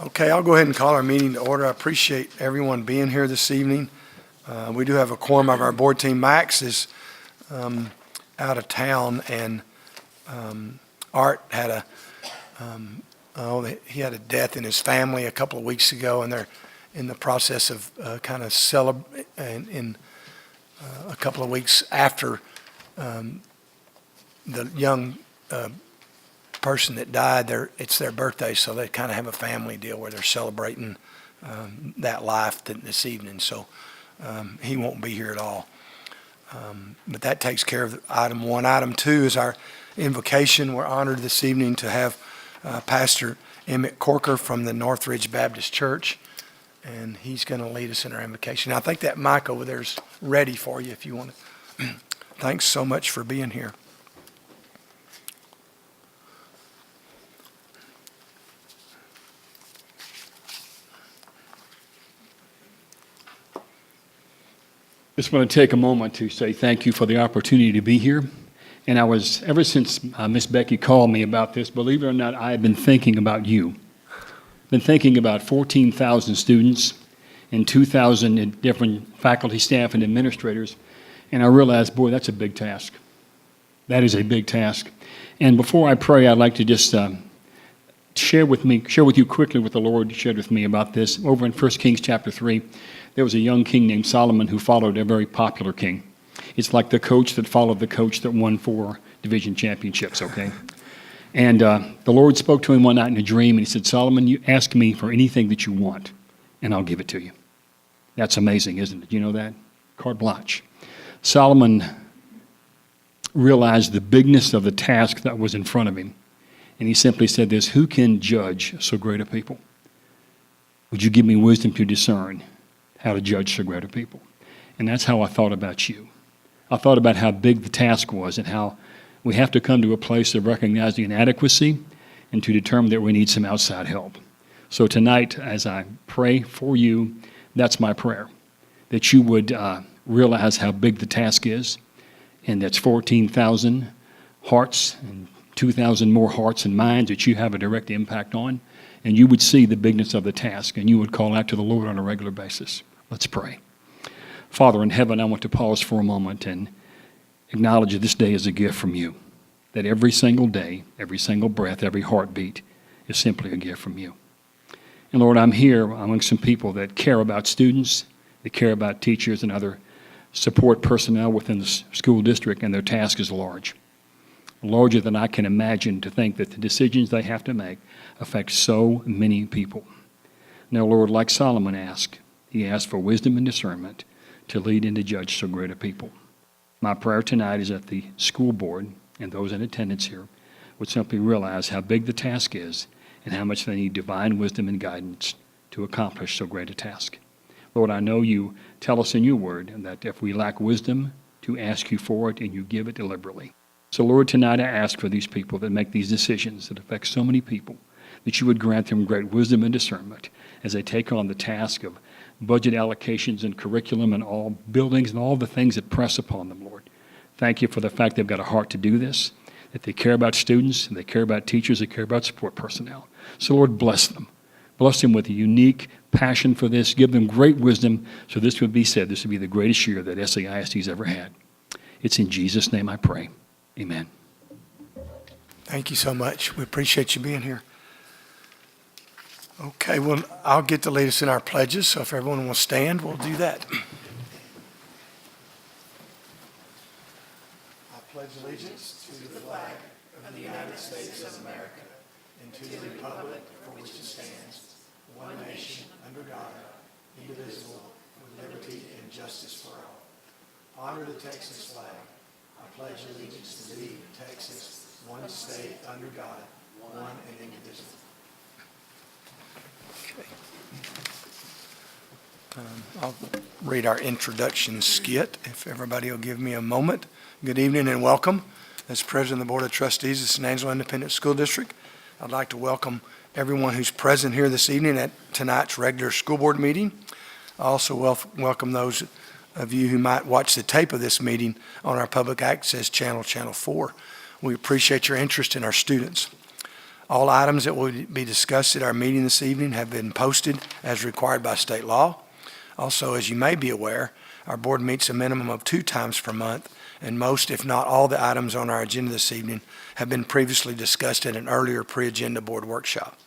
Okay, I'll go ahead and call our meeting to order. I appreciate everyone being here this evening. We do have a quorum of our board team. Max is out of town, and Art had he had a death in his family a couple of weeks ago, and they're in the process of kind of celebrating a couple of weeks after the young person that died. It's their birthday, so they kind of have a family deal where they're celebrating that life this evening. So he won't be here at all. But that takes care of item one. Item two is our invocation. We're honored this evening to have Pastor Emmett Corker from the Northridge Baptist Church, and he's going to lead us in our invocation. I think that mic over there is ready for you if you want to. Thanks so much for being here. Just want to take a moment to say thank you for the opportunity to be here. And ever since Miss Becky called me about this, believe it or not, I have been thinking about you. Been thinking about 14,000 students and 2,000 different faculty, staff, and administrators. And I realized, boy, that's a big task. That is a big task. And before I pray, I'd like to just share with you quickly what the Lord shared with me about this. Over in 1 Kings chapter 3, there was a young king named Solomon who followed a very popular king. It's like the coach that followed the coach that won 4 division championships, okay? And the Lord spoke to him one night in a dream, and he said, Solomon, you ask me for anything that you want, and I'll give it to you. That's amazing, isn't it? You know that? Carte blanche. Solomon realized the bigness of the task that was in front of him, and he simply said this, who can judge so great a people? Would you give me wisdom to discern how to judge so great a people? And that's how I thought about you. I thought about how big the task was and how we have to come to a place of recognizing inadequacy and to determine that we need some outside help. So tonight, as I pray for you, that's my prayer, that you would realize how big the task is, and that's 14,000 hearts and 2,000 more hearts and minds that you have a direct impact on, and you would see the bigness of the task, and you would call out to the Lord on a regular basis. Let's pray. Father in heaven, I want to pause for a moment and acknowledge that this day is a gift from you, that every single day, every single breath, every heartbeat is simply a gift from you. And Lord, I'm here among some people that care about students, that care about teachers and other support personnel within the school district, and their task is large. Larger than I can imagine, to think that the decisions they have to make affect so many people. Now, Lord, like Solomon asked, he asked for wisdom and discernment to lead and to judge so great a people. My prayer tonight is that the school board and those in attendance here would simply realize how big the task is and how much they need divine wisdom and guidance to accomplish so great a task. Lord, I know you tell us in your word that if we lack wisdom, to ask you for it, and you give it deliberately. So Lord, tonight I ask for these people that make these decisions that affect so many people, that you would grant them great wisdom and discernment as they take on the task of budget allocations and curriculum and all buildings and all the things that press upon them, Lord. Thank you for the fact they've got a heart to do this, that they care about students, and they care about teachers, they care about support personnel. So Lord, bless them. Bless them with a unique passion for this. Give them great wisdom so this would be said, this would be the greatest year that SAISD's ever had. It's in Jesus' name I pray. Amen. Thank you so much. We appreciate you being here. Okay, well, I'll get to lead us in our pledges, so if everyone will stand, we'll do that. I pledge allegiance to the flag of the United States of America and to the republic for which it stands, one nation, under God, indivisible, with liberty and justice for all. Honor the Texas flag. I pledge allegiance to thee, Texas, one state, under God, one and indivisible. Okay. I'll read our introduction skit, if everybody will give me a moment. Good evening and welcome. As President of the Board of Trustees of San Angelo Independent School District, I'd like to welcome everyone who's present here this evening at tonight's regular school board meeting. I also welcome those of you who might watch the tape of this meeting on our public access channel, Channel 4. We appreciate your interest in our students. All items that will be discussed at our meeting this evening have been posted as required by state law. Also, as you may be aware, our board meets a minimum of 2 times per month, and most, if not all, the items on our agenda this evening have been previously discussed at an earlier pre-agenda board workshop.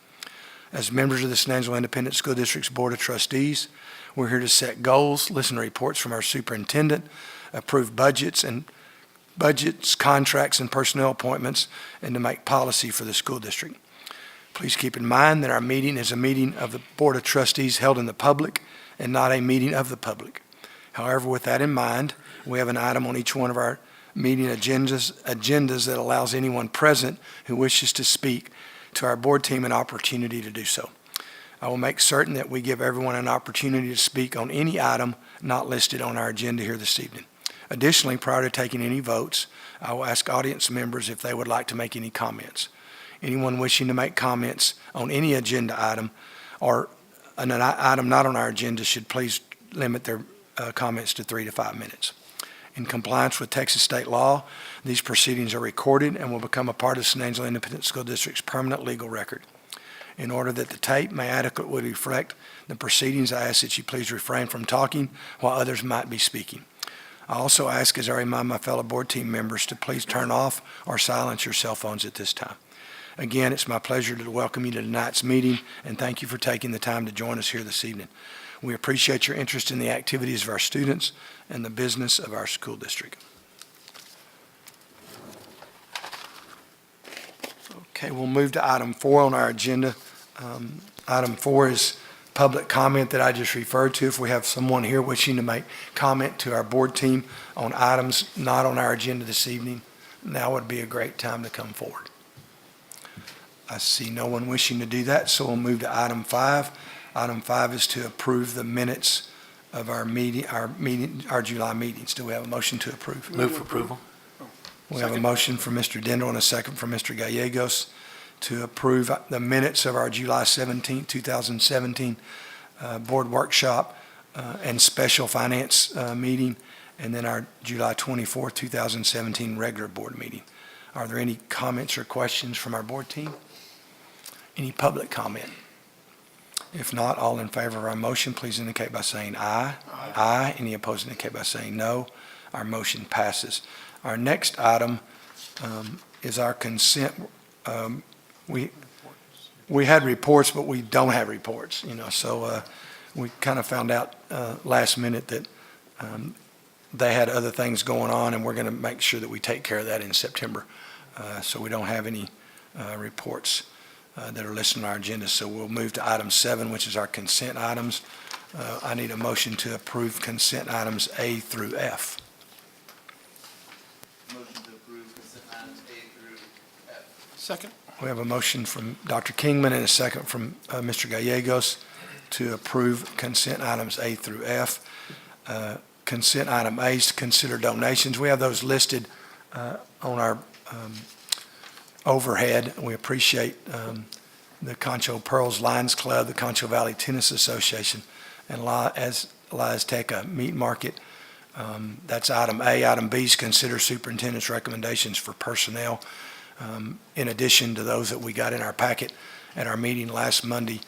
As members of the San Angelo Independent School District's Board of Trustees, we're here to set goals, listen to reports from our superintendent, approve budgets, contracts, and personnel appointments, and to make policy for the school district. Please keep in mind that our meeting is a meeting of the Board of Trustees held in the public and not a meeting of the public. However, with that in mind, we have an item on each one of our meeting agendas that allows anyone present who wishes to speak to our board team an opportunity to do so. I will make certain that we give everyone an opportunity to speak on any item not listed on our agenda here this evening. Additionally, prior to taking any votes, I will ask audience members if they would like to make any comments. Anyone wishing to make comments on any agenda item or an item not on our agenda should please limit their comments to 3 to 5 minutes. In compliance with Texas state law, these proceedings are recorded and will become a part of San Angelo Independent School District's permanent legal record. In order that the tape may adequately reflect the proceedings, I ask that you please refrain from talking while others might be speaking. I also ask, as I remind my fellow board team members, to please turn off or silence your cell phones at this time. Again, it's my pleasure to welcome you to tonight's meeting, and thank you for taking the time to join us here this evening. We appreciate your interest in the activities of our students and the business of our school district. Okay, we'll move to item 4 on our agenda. Item 4 is public comment that I just referred to. If we have someone here wishing to make comment to our board team on items not on our agenda this evening, now would be a great time to come forward. I see no one wishing to do that, so we'll move to item 5. Item 5 is to approve the minutes of our July meetings. Do we have a motion to approve? Move for approval. We have a motion from Mr. Dendel and a second from Mr. Gallegos to approve the minutes of our July 17, 2017 board workshop and special finance meeting, and then our July 24, 2017 regular board meeting. Are there any comments or questions from our board team? Any public comment? If not, all in favor of our motion, please indicate by saying aye. Aye. Any opposed indicate by saying no. Our motion passes. Our next item is our consent. We had reports, but we don't have reports, so we kind of found out last minute that they had other things going on, and we're going to make sure that we take care of that in September. So we don't have any reports that are listed on our agenda. So we'll move to item 7, which is our consent items. I need a motion to approve consent items A through F. Motion to approve consent items A through F. Second. We have a motion from Dr. Kingman and a second from Mr. Gallegos to approve consent items A through F. Consent item A is to consider donations. We have those listed on our overhead. We appreciate the Concho Pearls Lions Club, the Concho Valley Tennis Association, and as Azteca Meat Market. That's item A. Item B is consider superintendent's recommendations for personnel. In addition to those that we got in our packet at our meeting last Monday,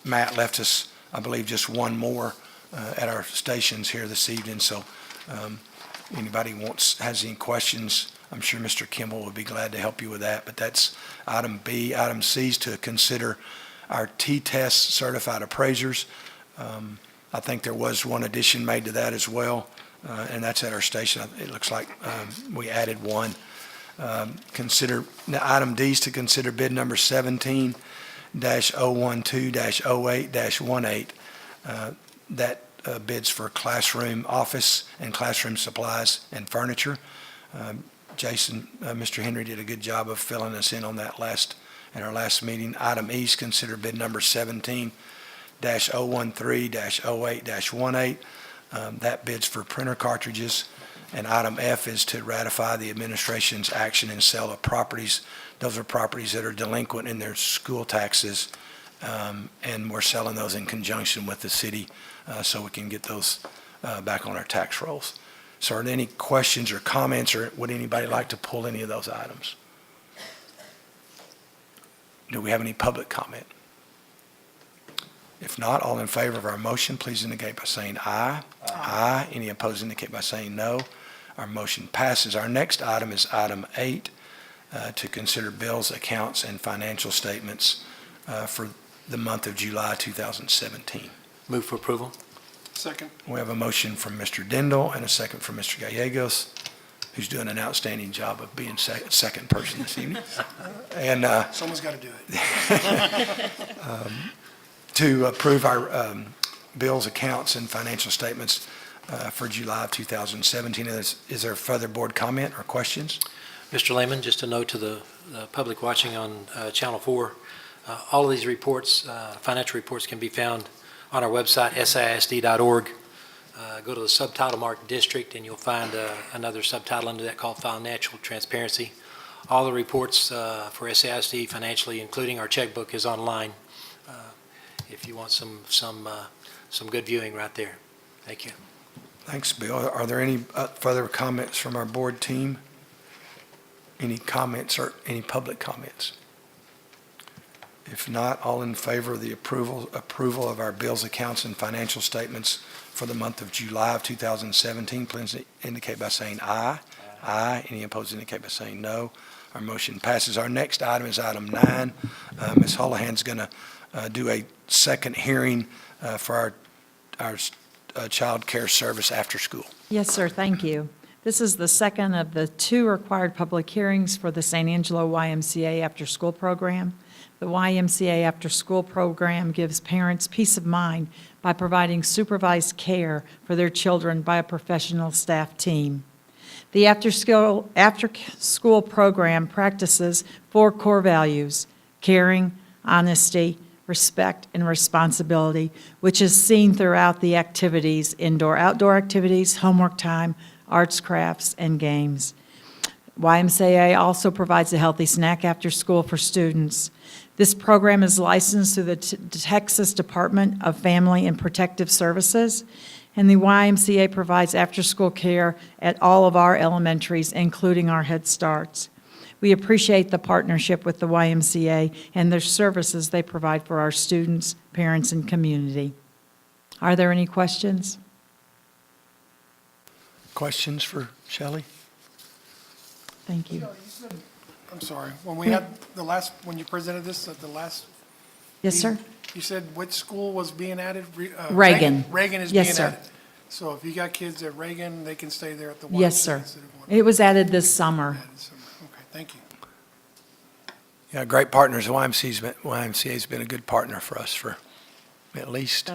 Matt left us, I believe, just one more at our stations here this evening. So anybody has any questions, I'm sure Mr. Kimball would be glad to help you with that. But that's item B. Item C is to consider our T-test certified appraisers. I think there was one addition made to that as well, and that's at our station. It looks like we added one. Item D is to consider bid number 17-012-08-18. That bids for classroom office and classroom supplies and furniture. Jason, Mr. Henry did a good job of filling us in on that in our last meeting. Item E is consider bid number 17-013-08-18. That bids for printer cartridges. And item F is to ratify the administration's action and sale of properties. Those are properties that are delinquent in their school taxes, and we're selling those in conjunction with the city so we can get those back on our tax rolls. So are there any questions or comments, or would anybody like to pull any of those items? Do we have any public comment? If not, all in favor of our motion, please indicate by saying aye. Aye. Any opposed indicate by saying no. Our motion passes. Our next item is item 8, to consider bills, accounts, and financial statements for the month of July 2017. Move for approval. Second. We have a motion from Mr. Dindal and a second from Mr. Gallegos, who's doing an outstanding job of being second person this evening. And Someone's got to do it. to approve our bills, accounts, and financial statements for July of 2017. Is there further board comment or questions? Mr. Lehman, just a note to the public watching on Channel 4, all of these reports, financial reports, can be found on our website, sisd.org. Go to the subtitle marked District, and you'll find another subtitle under that called Financial Transparency. All the reports for SAISD financially, including our checkbook, is online if you want some good viewing right there. Thank you. Thanks, Bill. Are there any further comments from our board team? Any comments or any public comments? If not, all in favor of the approval of our bills, accounts, and financial statements for the month of July of 2017, please indicate by saying aye. Aye. Any opposed indicate by saying no. Our motion passes. Our next item is item 9. Ms. Holohan's going to do a second hearing for our child care service after school. Yes, sir, thank you. This is the second of the 2 required public hearings for the San Angelo YMCA after-school program. The YMCA after-school program gives parents peace of mind by providing supervised care for their children by a professional staff team. The after-school program practices 4 core values: caring, honesty, respect, and responsibility, which is seen throughout the activities: indoor-outdoor activities, homework time, arts, crafts, and games. YMCA also provides a healthy snack after school for students. This program is licensed through the Texas Department of Family and Protective Services, and the YMCA provides after-school care at all of our elementaries, including our Head Starts. We appreciate the partnership with the YMCA and their services they provide for our students, parents, and community. Are there any questions? Questions for Shelley? Thank you. I'm sorry. When we had when you presented this at the last. Yes, sir? meeting, you said which school was being added? Reagan. Reagan is Yes, being sir. added. So if you got kids at Reagan, they can stay there at the YMCA? Yes, sir. instead of one- It was added this summer. added somewhere. Okay, thank you. Yeah, great partners. The YMCA's been a good partner for us for at least,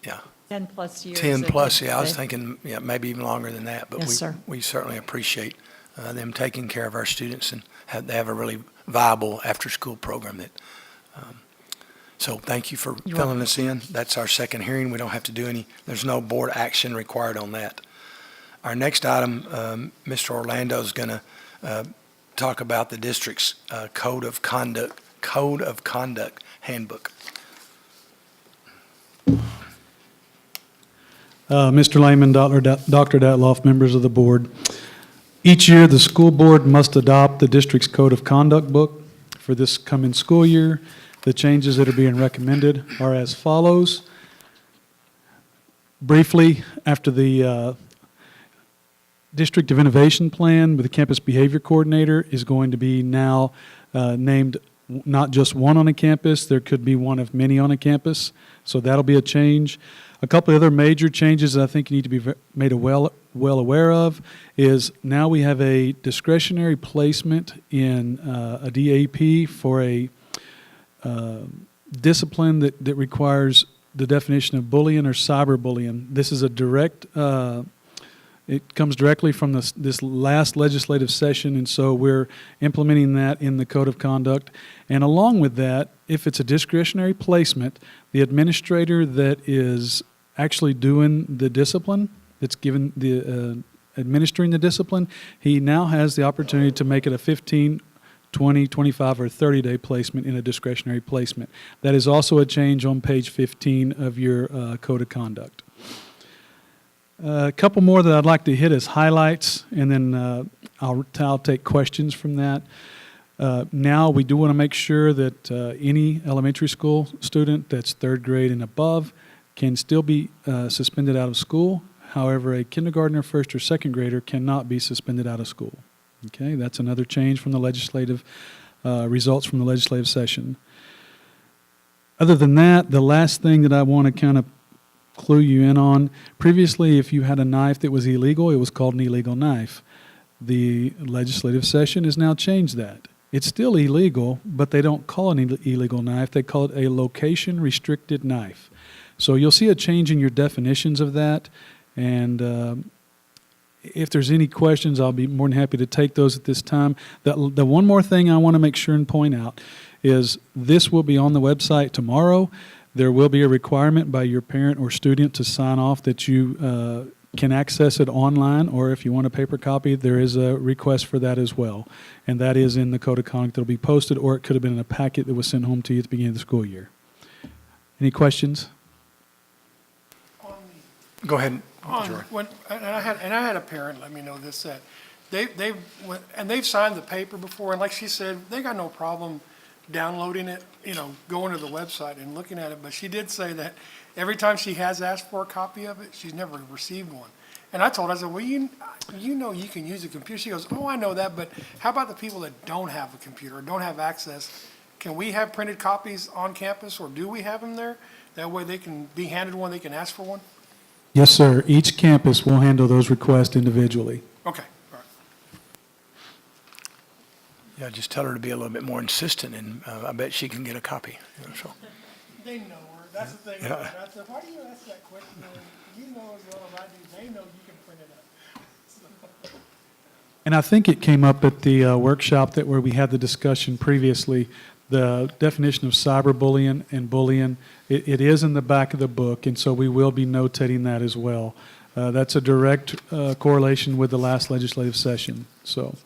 yeah, 10-plus years. 10 plus. They- Yeah, I was they- thinking, yeah, maybe even longer than that. But Yes, sir. we certainly appreciate them taking care of our students, and they have a really viable after-school program that, so thank you for You're filling us in. That's our second hearing. We don't have to do there's no board action required on that. Our next item, Mr. Orlando's going to talk about the district's Code of Conduct handbook. Mr. Lehman, Dr. Datloff, members of the board. Each year, the school board must adopt the district's Code of Conduct book for this coming school year. The changes that are being recommended are as follows. Briefly, after the District of Innovation Plan with the Campus Behavior Coordinator is going to be now named not just one on a campus, there could be one of many on a campus, so that'll be a change. A couple of other major changes that I think you need to be made well aware of is now we have a discretionary placement in a DAP for a discipline that requires the definition of bullying or cyberbullying. This is a direct, it comes directly from this last legislative session, and so we're implementing that in the Code of Conduct. And along with that, if it's a discretionary placement, the administrator that is actually doing the discipline, that's given the administering the discipline, he now has the opportunity to make it a 15, 20, 25, or 30-day placement in a discretionary placement. That is also a change on page 15 of your Code of Conduct. A couple more that I'd like to hit as highlights, and then I'll take questions from that. Now, we do want to make sure that any elementary school student that's third grade and above can still be suspended out of school. However, a kindergartner, first or second grader cannot be suspended out of school. Okay, that's another change from the legislative results from the legislative session. Other than that, the last thing that I want to kind of clue you in on, previously, if you had a knife that was illegal, it was called an illegal knife. The legislative session has now changed that. It's still illegal, but they don't call it an illegal knife. They call it a location-restricted knife. So you'll see a change in your definitions of that, and if there's any questions, I'll be more than happy to take those at this time. The one more thing I want to make sure and point out is this will be on the website tomorrow. There will be a requirement by your parent or student to sign off that you can access it online, or if you want a paper copy, there is a request for that as well. And that is in the code of conduct that will be posted, or it could have been in a packet that was sent home to you at the beginning of the school year. Any questions? Go ahead, On, George. and I had a parent let me know this, that they've signed the paper before, and like she said, they got no problem downloading it, going to the website and looking at it, but she did say that every time she has asked for a copy of it, she's never received one. And I told her, I said, well, you can use a computer. She goes, oh, I know that, but how about the people that don't have a computer or don't have access? Can we have printed copies on campus, or do we have them there? That way they can be handed one, they can ask for one? Yes, sir. Each campus will handle those requests individually. Okay, all right. Yeah, just tell her to be a little bit more insistent, and I bet she can get a copy. So. They know her. That's the thing. Yeah. About it. I said, why do you ask that question? You know as well as I do. They know you can print it up. And I think it came up at the workshop where we had the discussion previously, the definition of cyberbullying and bullying. It is in the back of the book, and so we will be notating that as well. That's a direct correlation with the last legislative session. So,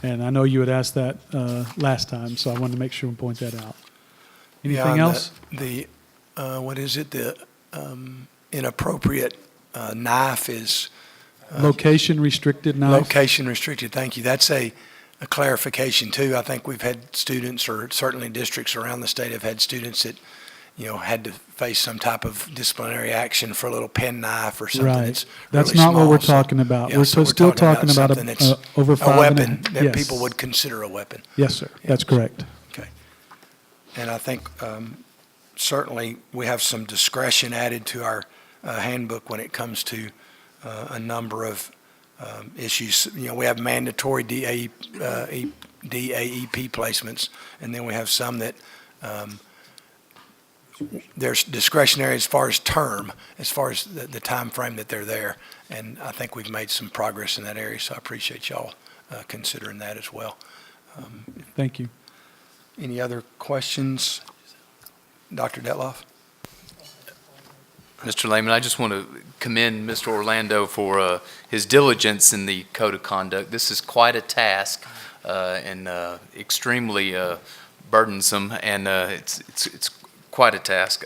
and I know you had asked that last time, so I wanted to make sure and point that out. Anything else? The what is it? The inappropriate knife is Location restricted knife? location restricted. Thank you. That's a clarification too. I think we've had students, or certainly districts around the state have had students that, had to face some type of disciplinary action for a little pen knife or something Right. that's That's really not what small. we're So, talking about. yeah, We're so still talking about something that's over a 5 weapon that yes. people would consider a weapon. Yes, sir. That's correct. Okay. And I think certainly we have some discretion added to our handbook when it comes to a number of issues. We have mandatory DAEP placements, and then we have some that there's discretionary as far as term, as far as the time frame that they're there. And I think we've made some progress in that area, so I appreciate y'all considering that as well. Thank you. Any other questions? Dr. Detloff? Mr. Lehman, I just want to commend Mr. Orlando for his diligence in the code of conduct. This is quite a task and extremely burdensome, and it's quite a task.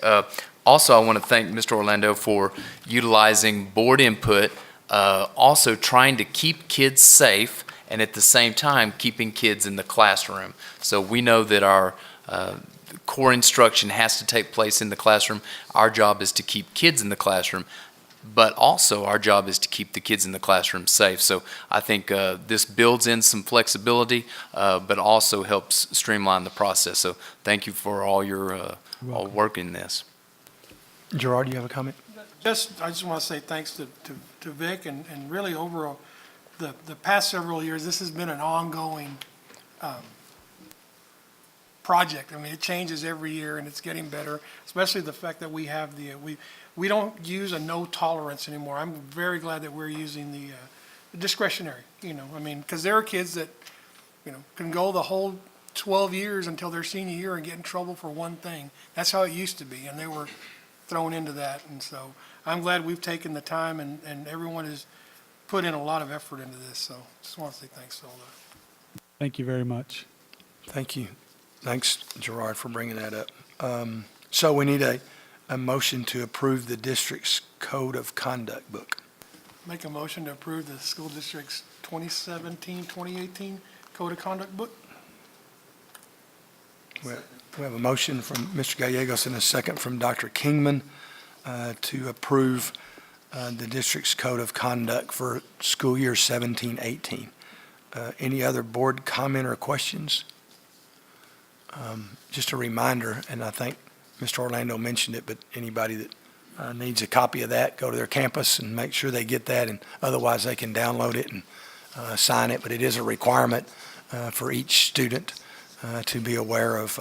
Also, I want to thank Mr. Orlando for utilizing board input, also trying to keep kids safe, and at the same time keeping kids in the classroom. So we know that our core instruction has to take place in the classroom. Our job is to keep kids in the classroom, but also our job is to keep the kids in the classroom safe. So I think this builds in some flexibility, but also helps streamline the process. So thank you for all your all work in this. Gerard, do you have a comment? I just want to say thanks to Vic, and really over the past several years, this has been an ongoing project. I mean, it changes every year, and it's getting better, especially the fact that we have we don't use a no tolerance anymore. I'm very glad that we're using the discretionary, because there are kids that, can go the whole 12 years until their senior year and get in trouble for one thing. That's how it used to be, and they were thrown into that. And so I'm glad we've taken the time, and everyone has put in a lot of effort into this. So just want to say thanks to all that. Thank you very much. Thank you. Thanks, Gerard, for bringing that up. So we need a motion to approve the district's code of conduct book. Make a motion to approve the school district's 2017-2018 code of conduct book. We have a motion from Mr. Gallegos and a second from Dr. Kingman to approve the district's code of conduct for school year 17-18. Any other board comment or questions? Just a reminder, and I think Mr. Orlando mentioned it, but anybody that needs a copy of that, go to their campus and make sure they get that, and otherwise they can download it and sign it. But it is a requirement for each student to be aware of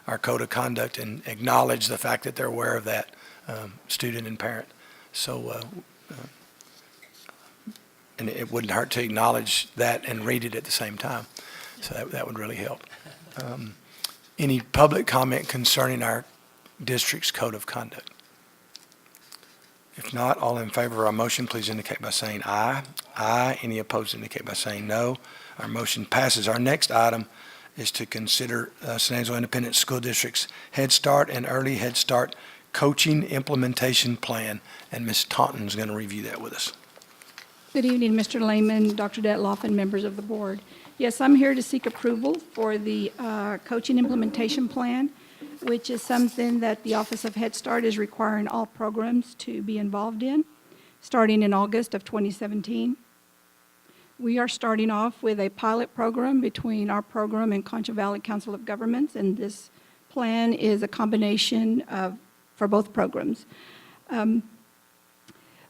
our code of conduct and acknowledge the fact that they're aware of that, student and parent. So, and it wouldn't hurt to acknowledge that and read it at the same time. So that would really help. Any public comment concerning our district's code of conduct? If not, all in favor of our motion, please indicate by saying aye. Aye. Any opposed indicate by saying no. Our motion passes. Our next item is to consider San Angelo Independent School District's Head Start and Early Head Start Coaching Implementation Plan, and Ms. Taunton's going to review that with us. Good evening, Mr. Lehman, Dr. Detloff, and members of the board. Yes, I'm here to seek approval for the coaching implementation plan, which is something that the Office of Head Start is requiring all programs to be involved in, starting in August of 2017. We are starting off with a pilot program between our program and Concho Valley Council of Governments, and this plan is a combination for both programs.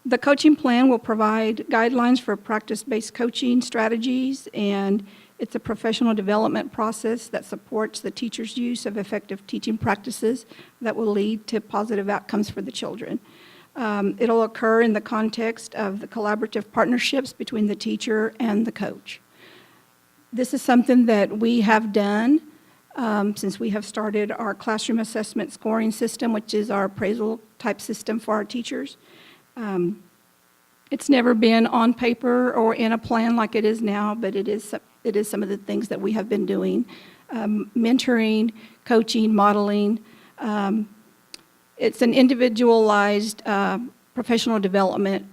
The coaching plan will provide guidelines for practice-based coaching strategies, and it's a professional development process that supports the teacher's use of effective teaching practices that will lead to positive outcomes for the children. It'll occur in the context of the collaborative partnerships between the teacher and the coach. This is something that we have done since we have started our classroom assessment scoring system, which is our appraisal type system for our teachers. It's never been on paper or in a plan like it is now, but it is some of the things that we have been doing. Mentoring, coaching, modeling. It's an individualized professional development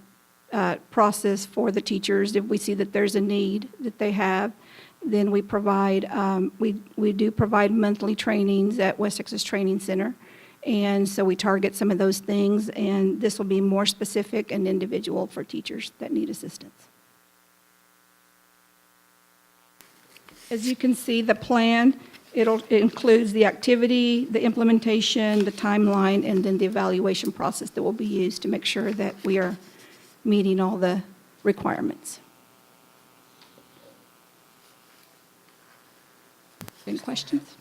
process for the teachers. If we see that there's a need that they have, then we provide, we do provide monthly trainings at West Texas Training Center. And so we target some of those things, and this will be more specific and individual for teachers that need assistance. As you can see, the plan, it includes the activity, the implementation, the timeline, and then the evaluation process that will be used to make sure that we are meeting all the requirements. Any questions?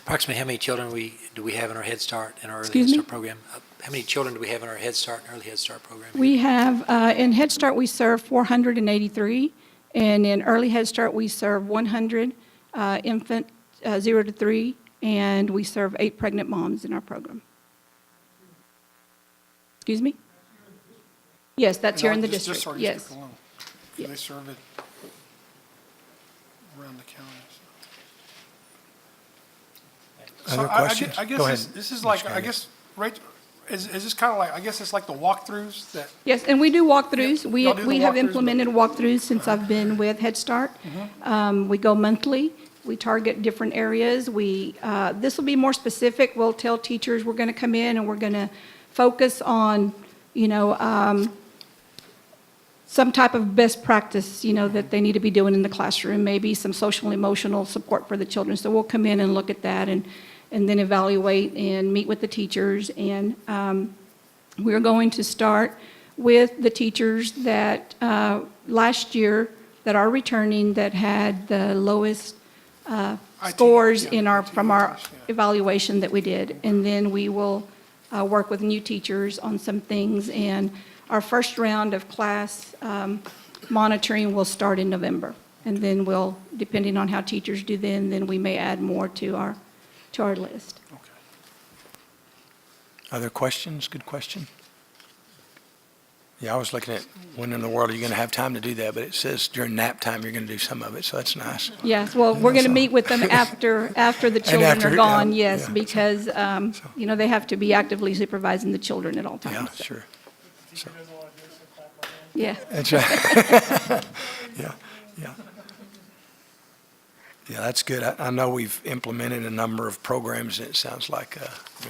Approximately how many children do we have in our Head Start and our Early Excuse Head me? Start program? How many children do we have in our Head Start and Early Head Start program? We have, in Head Start, we serve 483, and in Early Head Start, we serve 100 infant 0 to 3, and we serve 8 pregnant moms in our program. Excuse me? Yes, that's here in the Just district, our yes. district alone. Yeah. They serve it around the county. Other So questions? I guess Go ahead, this is Ms. like, I Gaines. guess, right, is this kind of like, I guess it's like the walkthroughs that, Yes, and we do walkthroughs. Yep, We y'all do the we have walkthroughs, implemented walkthroughs since I've been with Head Start. We go monthly. We target different areas. This will be more specific. We'll tell teachers we're going to come in and we're going to focus on, some type of best practice, that they need to be doing in the classroom, maybe some social emotional support for the children. So we'll come in and look at that and then evaluate and meet with the teachers. And we're going to start with the teachers that last year that are returning that had the lowest scores yeah, from our IT, yeah. evaluation that we did. And then we will work with new teachers on some things. And our first round of class monitoring will start in November. And then we'll, depending on how teachers do then we may add more to our list. okay. Other questions? Good question. Yeah, I was looking at when in the world are you going to have time to do that, but it says during nap time you're going to do some of it, so that's nice. Yes, well, we're going to meet with them after the children after, are gone, yeah, yes, yeah. because, they have to be actively supervising the children at all Yeah, times. so, sure. So, Yeah. that's right. Yeah, yeah. Yeah, that's good. I know we've implemented a number of programs, and it sounds like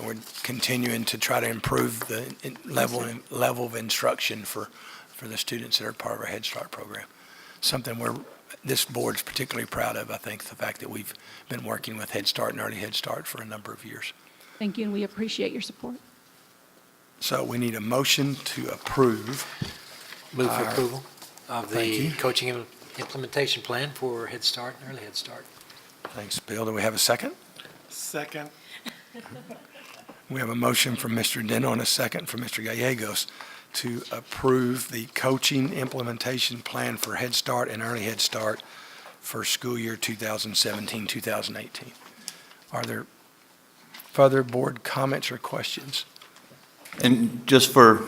we're continuing to try to improve the level of instruction for the students that are part of our Head Start program. Something this board's particularly proud of, I think, the fact that we've been working with Head Start and Early Head Start for a number of years. Thank you, and we appreciate your support. So we need a motion to approve. Move for approval of Thank the you. coaching and implementation plan for Head Start and Early Head Start. Thanks, Bill. Do we have a second? Second. We have a motion from Mr. Deno and a second from Mr. Gallegos to approve the coaching implementation plan for Head Start and Early Head Start for school year 2017-2018. Are there further board comments or questions? And just for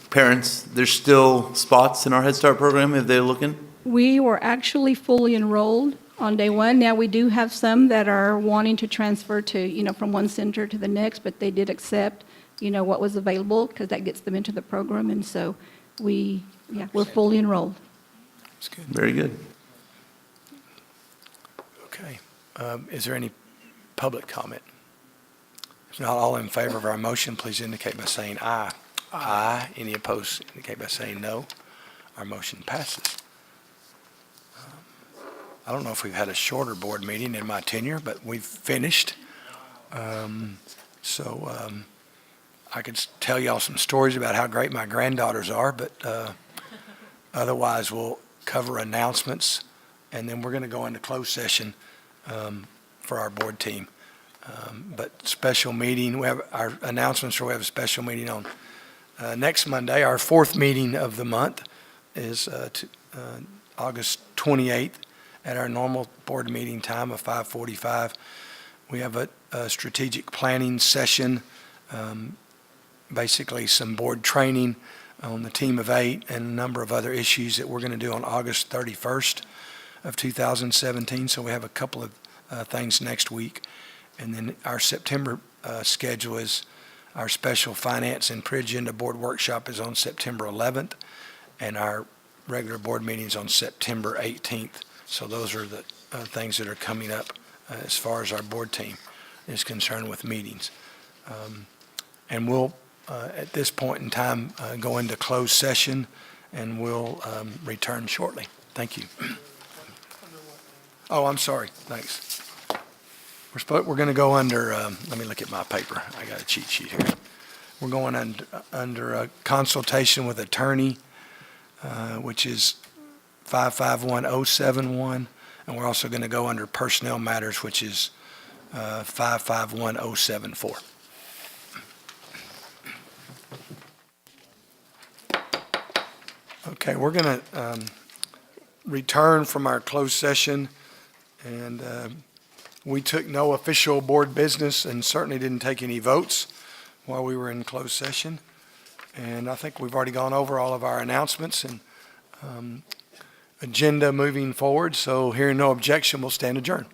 parents, there's still spots in our Head Start program if they're looking? We were actually fully enrolled on day one. Now, we do have some that are wanting to transfer to, from one center to the next, but they did accept, what was available because that gets them into the program. And so we're fully enrolled. That's good. Very good. Okay. Is there any public comment? If not, all in favor of our motion, please indicate by saying aye. Aye. Any opposed, indicate by saying no. Our motion passes. I don't know if we've had a shorter board meeting in my tenure, but we've finished. I could tell y'all some stories about how great my granddaughters are, but otherwise we'll cover announcements, and then we're going to go into closed session for our board team. But special meeting, we have our announcements, we have a special meeting on next Monday. Our fourth meeting of the month is August 28th at our normal board meeting time of 5:45. We have a strategic planning session, basically some board training on the team of 8 and a number of other issues that we're going to do on August 31st of 2017. So we have a couple of things next week. And then our September schedule is our special finance and pre-agenda board workshop is on September 11th, and our regular board meeting is on September 18th. So those are the things that are coming up as far as our board team is concerned with meetings. And we'll, at this point in time, go into closed session, and we'll return shortly. Thank you. Oh, I'm sorry. Thanks. We're going to go under, let me look at my paper. I got a cheat sheet here. We're going under a consultation with attorney, which is 551071, and we're also going to go under personnel matters, which is 551074. Okay, we're going to return from our closed session, and we took no official board business and certainly didn't take any votes while we were in closed session. And I think we've already gone over all of our announcements and agenda moving forward. So hearing no objection, we'll stand adjourned.